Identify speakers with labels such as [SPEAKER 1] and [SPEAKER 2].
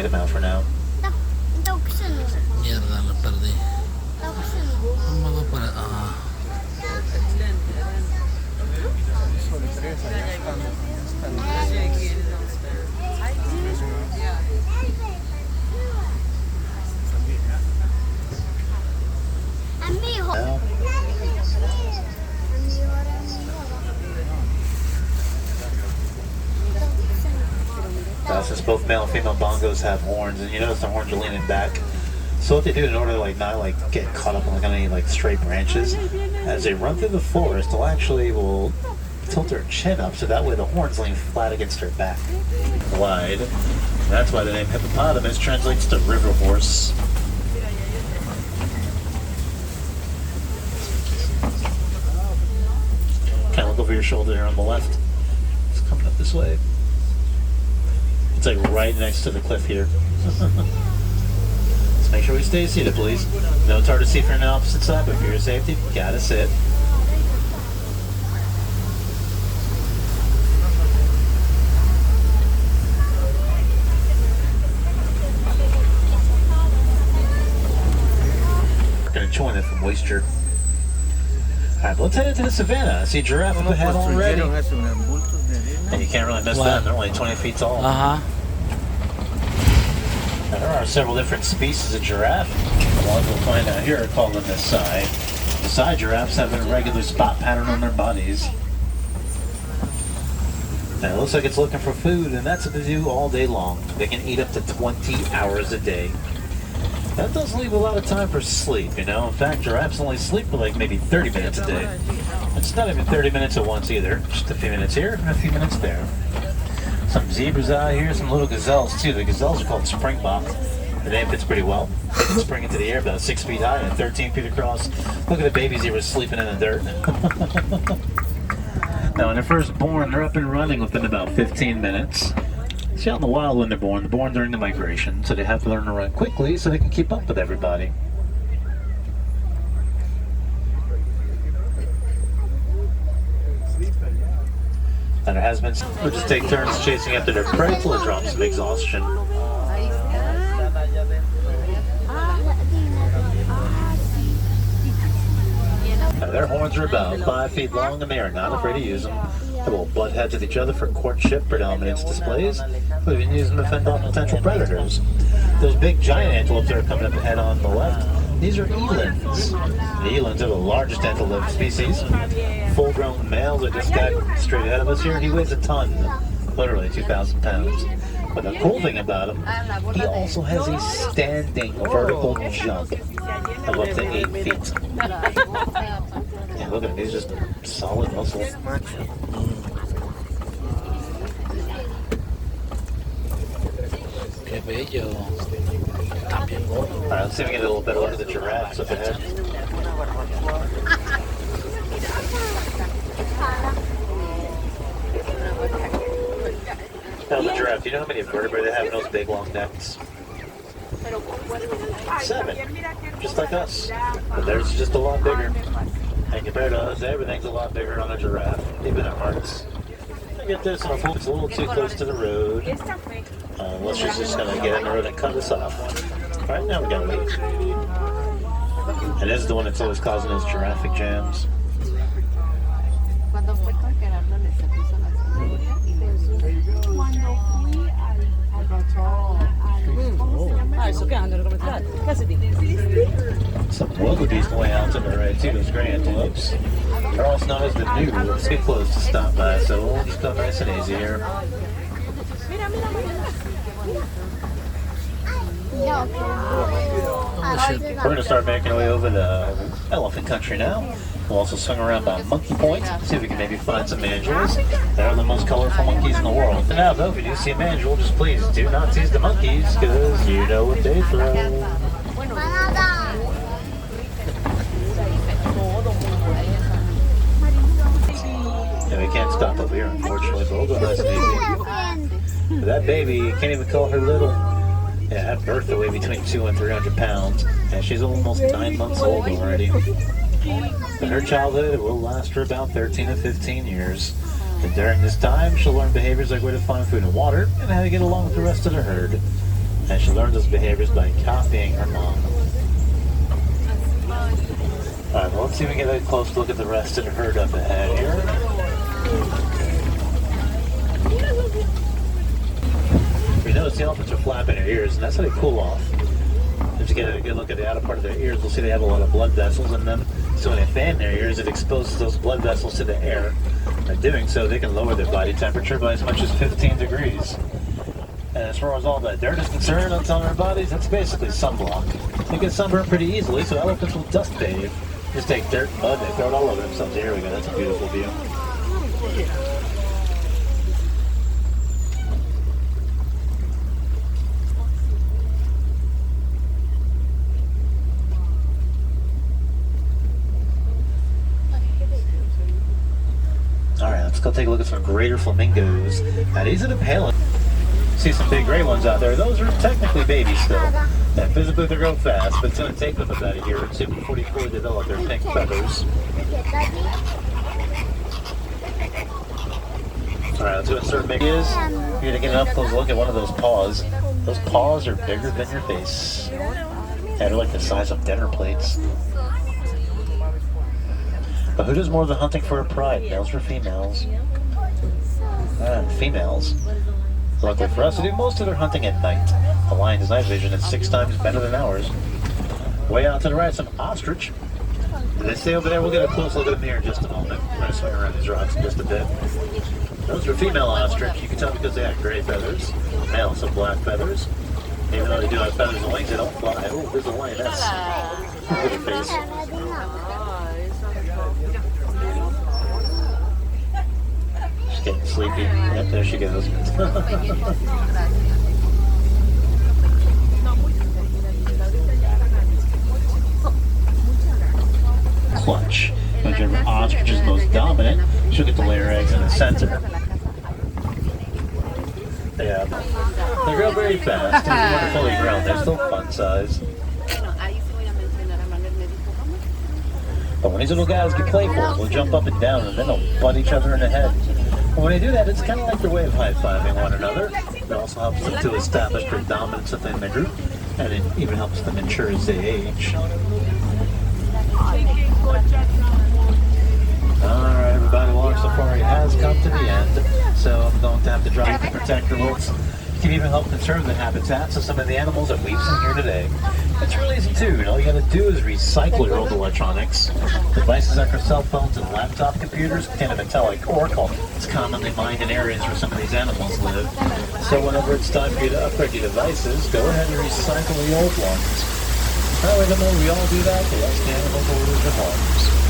[SPEAKER 1] wait him out for now.
[SPEAKER 2] Mierda, lo perdí. ¿Cómo hago para...?
[SPEAKER 1] Since both male and female bongos have horns, and you notice the horns are leaning back. So what they do in order to not get caught up on any straight branches, as they run through the forest, they'll actually will tilt their chin up so that way the horns lean flat against their back. Wide. That's why the name hippopotamus translates to river horse. Kind of look over your shoulder here on the left. It's coming up this way. It's right next to the cliff here. Let's make sure we stay seated, please. No, it's hard to see if you're on the opposite side, but for your safety, gotta sit. We're gonna join it for moisture. Alright, let's head into the savannah. I see giraffe up ahead already. And you can't really miss them. They're only 20 feet tall. Now, there are several different species of giraffe. The ones we'll find out here are called the Maasai. Maasai giraffes have a regular spot pattern on their bodies. Now, it looks like it's looking for food, and that's what they do all day long. They can eat up to 20 hours a day. That does leave a lot of time for sleep, In fact, giraffes only sleep for maybe 30 minutes a day. It's not even 30 minutes at once either. Just a few minutes here and a few minutes there. Some zebras out here, some little gazelles too. The gazelles are called springbok. The name fits pretty well. They can spring into the air about 6 feet high and 13 feet across. Look at the baby zebras sleeping in the dirt. Now, when they're first born, they're up and running within about 15 minutes. See, out in the wild when they're born during the migration, so they have to learn to run quickly so they can keep up with everybody. And there has been some who just take turns chasing after their prey till it drops some exhaustion. Now, their horns are about 5 feet long and they are not afraid to use them. They will butt heads with each other for courtship or dominance displays. We've been using them to fend off potential predators. Those big giant antelopes that are coming up ahead on the left, these are elands. The elands are the largest antelope species. Full-grown males. I just got straight ahead of us here. He weighs a ton, literally 2,000 pounds. But the cool thing about him, he also has a standing vertical jump of up to 8 feet. Yeah, look at him. He's just solid muscle.
[SPEAKER 2] Qué bello.
[SPEAKER 1] Alright, let's see if we can get a little better look at the giraffes up ahead. Now the giraffe, do you know how many vertebrae they have in those big long necks? 7. Just like us. But theirs is just a lot bigger. And compared to us, everything's a lot bigger on a giraffe, even our hearts. I get this one, it's a little too close to the road. Unless she's just going to get in the road and cut us off. Alright, now we gotta wait. And this is the one that's always causing those giraffic jams. Some wildebeest way out to the right too, those gray antelopes. They're also known as the new. It's too close to stop by, so we'll just go nice and easy here. We're going to start making our way over the elephant country now. We'll also swing around by Monkey Point, see if we can maybe find some mandrills. They're the most colorful monkeys in the world. And now, though, if you do see a mandrill, just please do not tease the monkeys, because you know what they throw. And we can't stop over here, unfortunately, but we'll go nice and easy. That baby, can't even call her little. Yeah, at birth they weigh between 200 and 300 pounds, and she's almost 9 months old already. But her childhood will last for about 13 to 15 years. And during this time, she'll learn behaviors like where to find food and water, and how to get along with the rest of the herd. And she learned those behaviors by copying her mom. Alright, well, let's see if we can get a close look at the rest of the herd up ahead here. You notice the elephants are flapping their ears, and that's how they cool off. If you get a good look at the outer part of their ears, we'll see they have a lot of blood vessels in them. So when they fan their ears, it exposes those blood vessels to the air. By doing so, they can lower their body temperature by as much as 15 degrees. And as far as all that dirt is concerned on some of their bodies, that's basically sunblock. They get sunburned pretty easily, so elephants will dust bathe. Just take dirt and mud and they throw it all over themselves. Here we go, that's a beautiful view. Alright, let's go take a look at some greater flamingos. Now these are the pale. See some big gray ones out there. Those are technically babies still. And physically they grow fast, but it's going to take them about a year or two before they fully develop their pink feathers. Alright, let's go insert big is. You're going to get an up close look at one of those paws. Those paws are bigger than your face. And they're like the size of dinner plates. But who does more of the hunting for a pride, males or females? Females. Luckily for us, they do most of their hunting at night. A lion's night vision is 6 times better than ours. Way out to the right, some ostrich. Did they stay over there? We'll get a close look at them here in just a moment. We're going to swing around these rocks in just a bit. Those are female ostrich. You can tell because they have gray feathers. Males have black feathers. Even though they do have feathers and wings, they don't fly. Oh, there's a lioness. Look at her face. She's getting sleepy. Yep, there she goes. Clutch. Whichever ostrich is most dominant, she'll get to lay her eggs in the center. Yeah, they grow very fast, and when they're fully grown, they're still fun size. But when these little guys get playful, they'll jump up and down, and then they'll butt each other in the head. And when they do that, it's kind of like their way of high-fiving one another. It also helps them to establish their dominance within the group, and it even helps them mature as they age. Alright, everybody, well, our safari has come to the end, so I'm going to have to drop the protector ropes. You can even help conserve the habitats of some of the animals that we've seen here today. It's really easy too, all you gotta do is recycle your old electronics. Devices like our cell phones and laptop computers contain a metallic oracle. It's commonly mined in areas where some of these animals live. So whenever it's time for you to upgrade your devices, go ahead and recycle the old ones. Well, even though we all do that, the rest of the animals will lose their homes.